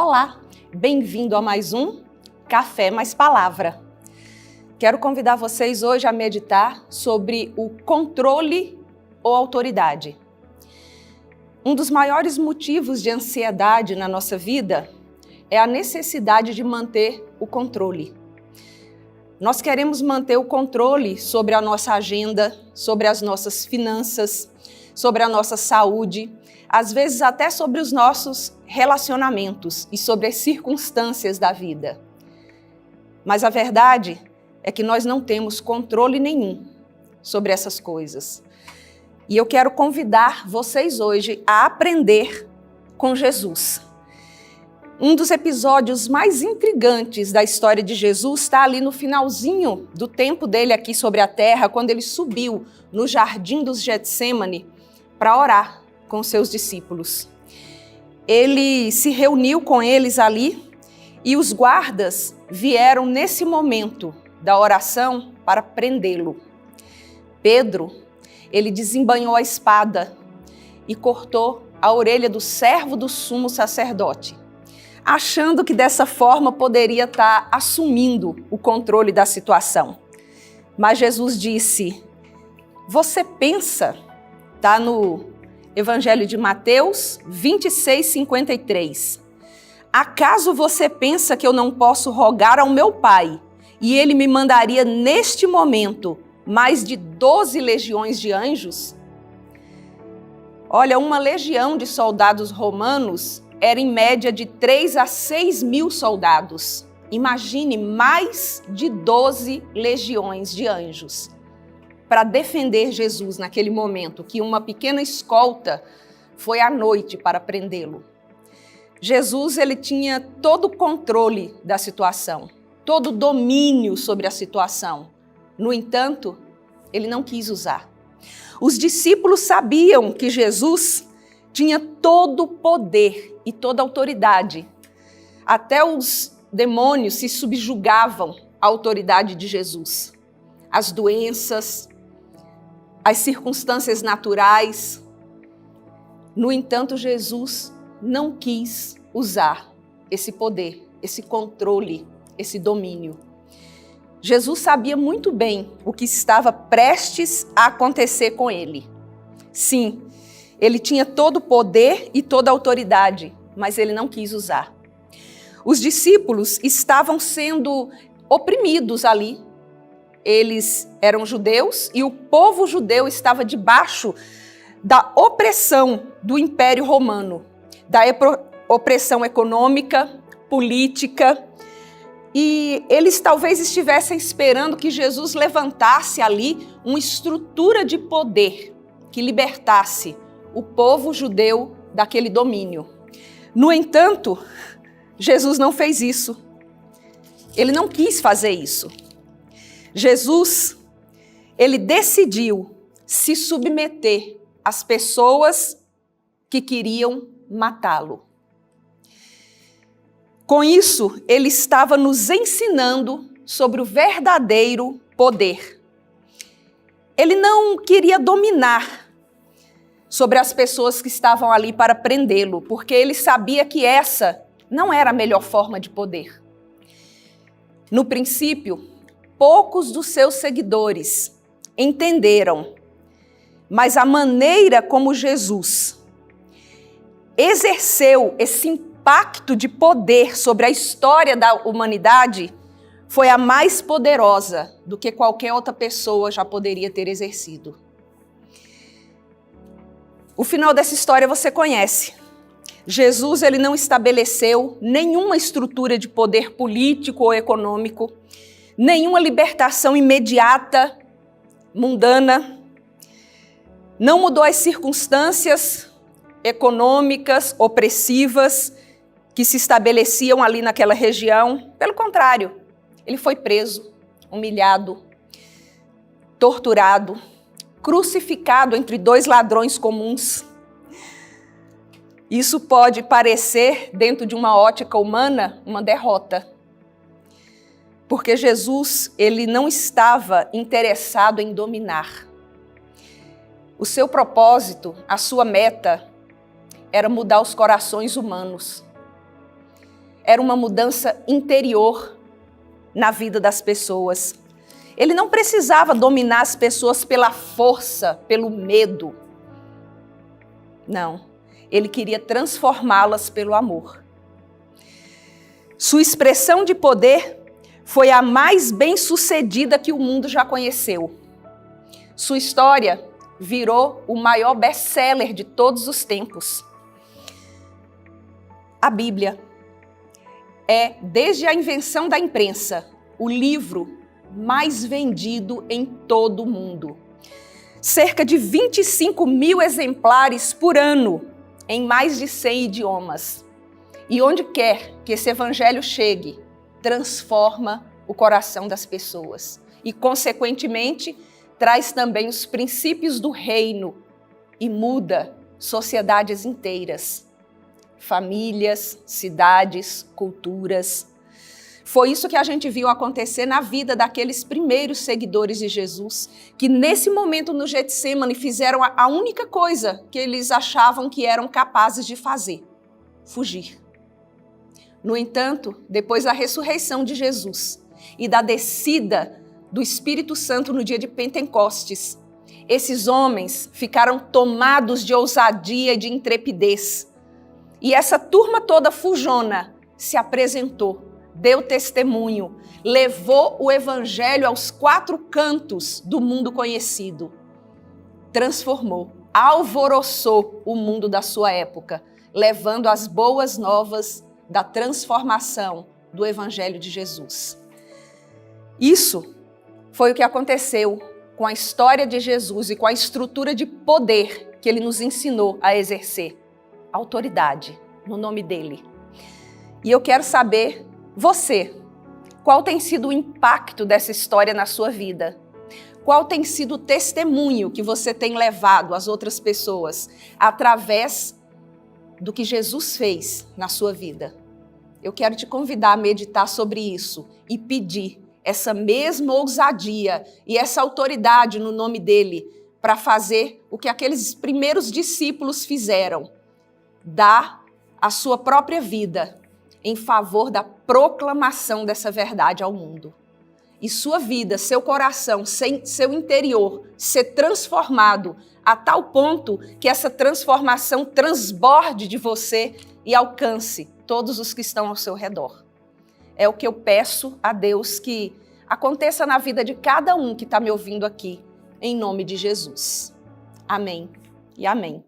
Olá, bem-vindo a mais um Café Mais Palavra. Quero convidar vocês hoje a meditar sobre o controle ou autoridade. Um dos maiores motivos de ansiedade na nossa vida é a necessidade de manter o controle. Nós queremos manter o controle sobre a nossa agenda, sobre as nossas finanças, sobre a nossa saúde, às vezes até sobre os nossos relacionamentos e sobre as circunstâncias da vida. Mas a verdade é que nós não temos controle nenhum sobre essas coisas. E eu quero convidar vocês hoje a aprender com Jesus. Um dos episódios mais intrigantes da história de Jesus está ali no finalzinho do tempo dele aqui sobre a terra, quando ele subiu no jardim dos Getsêmani para orar com seus discípulos. Ele se reuniu com eles ali e os guardas vieram nesse momento da oração para prendê-lo. Pedro, ele desembainhou a espada e cortou a orelha do servo do sumo sacerdote, achando que dessa forma poderia estar assumindo o controle da situação. Mas Jesus disse: você pensa, está no Evangelho de Mateus 26:53. Acaso você pensa que eu não posso rogar ao meu Pai e ele me mandaria neste momento mais de 12 legiões de anjos? Olha, uma legião de soldados romanos era em média de 3 a 6 mil soldados. Imagine mais de 12 legiões de anjos para defender Jesus naquele momento, que uma pequena escolta foi à noite para prendê-lo. Jesus, ele tinha todo o controle da situação, todo o domínio sobre a situação. No entanto, ele não quis usar. Os discípulos sabiam que Jesus tinha todo o poder e toda a autoridade. Até os demônios se subjugavam à autoridade de Jesus. As doenças, as circunstâncias naturais. No entanto, Jesus não quis usar esse poder, esse controle, esse domínio. Jesus sabia muito bem o que estava prestes a acontecer com ele. Sim, ele tinha todo o poder e toda a autoridade, mas ele não quis usar. Os discípulos estavam sendo oprimidos ali. Eles eram judeus e o povo judeu estava debaixo da opressão do Império Romano, da opressão econômica, política, e eles talvez estivessem esperando que Jesus levantasse ali uma estrutura de poder que libertasse o povo judeu daquele domínio. No entanto, Jesus não fez isso. Ele não quis fazer isso. Jesus, ele decidiu se submeter às pessoas que queriam matá-lo. Com isso, ele estava nos ensinando sobre o verdadeiro poder. Ele não queria dominar sobre as pessoas que estavam ali para prendê-lo, porque ele sabia que essa não era a melhor forma de poder. No princípio, poucos dos seus seguidores entenderam, mas a maneira como Jesus exerceu esse impacto de poder sobre a história da humanidade foi a mais poderosa do que qualquer outra pessoa já poderia ter exercido. O final dessa história você conhece. Jesus, ele não estabeleceu nenhuma estrutura de poder político ou econômico, nenhuma libertação imediata, mundana, não mudou as circunstâncias econômicas, opressivas, que se estabeleciam ali naquela região. Pelo contrário, ele foi preso, humilhado, torturado, crucificado entre 2 ladrões comuns. Isso pode parecer, dentro de uma ótica humana, uma derrota. Porque Jesus, ele não estava interessado em dominar. O seu propósito, a sua meta, era mudar os corações humanos. era uma mudança interior na vida das pessoas. Ele não precisava dominar as pessoas pela força, pelo medo. Não, ele queria transformá-las pelo amor. Sua expressão de poder foi a mais bem-sucedida que o mundo já conheceu. Sua história virou o maior best-seller de todos os tempos. A Bíblia é, desde a invenção da imprensa, o livro mais vendido em todo o mundo. Cerca de 25 mil exemplares por ano, em mais de 100 idiomas. E onde quer que esse evangelho chegue, transforma o coração das pessoas. E, consequentemente, traz também os princípios do reino e muda sociedades inteiras, famílias, cidades, culturas. Foi isso que a gente viu acontecer na vida daqueles primeiros seguidores de Jesus, que nesse momento no Getsêmani fizeram a única coisa que eles achavam que eram capazes de fazer: fugir. No entanto, depois da ressurreição de Jesus e da descida do Espírito Santo no dia de Pentecostes, esses homens ficaram tomados de ousadia e de intrepidez. E essa turma toda fujona se apresentou, deu testemunho, levou o evangelho aos 4 cantos do mundo conhecido. Transformou, alvoroçou o mundo da sua época, levando as boas novas da transformação do evangelho de Jesus. Isso foi o que aconteceu com a história de Jesus e com a estrutura de poder que ele nos ensinou a exercer. Autoridade no nome dele. E eu quero saber, você, qual tem sido o impacto dessa história na sua vida? Qual tem sido o testemunho que você tem levado às outras pessoas através do que Jesus fez na sua vida? Eu quero te convidar a meditar sobre isso e pedir essa mesma ousadia e essa autoridade no nome dele para fazer o que aqueles primeiros discípulos fizeram: dar a sua própria vida em favor da proclamação dessa verdade ao mundo. E sua vida, seu coração, seu interior ser transformado a tal ponto que essa transformação transborde de você e alcance todos os que estão ao seu redor. É o que eu peço a Deus que aconteça na vida de cada um que está me ouvindo aqui, em nome de Jesus. Amém e amém.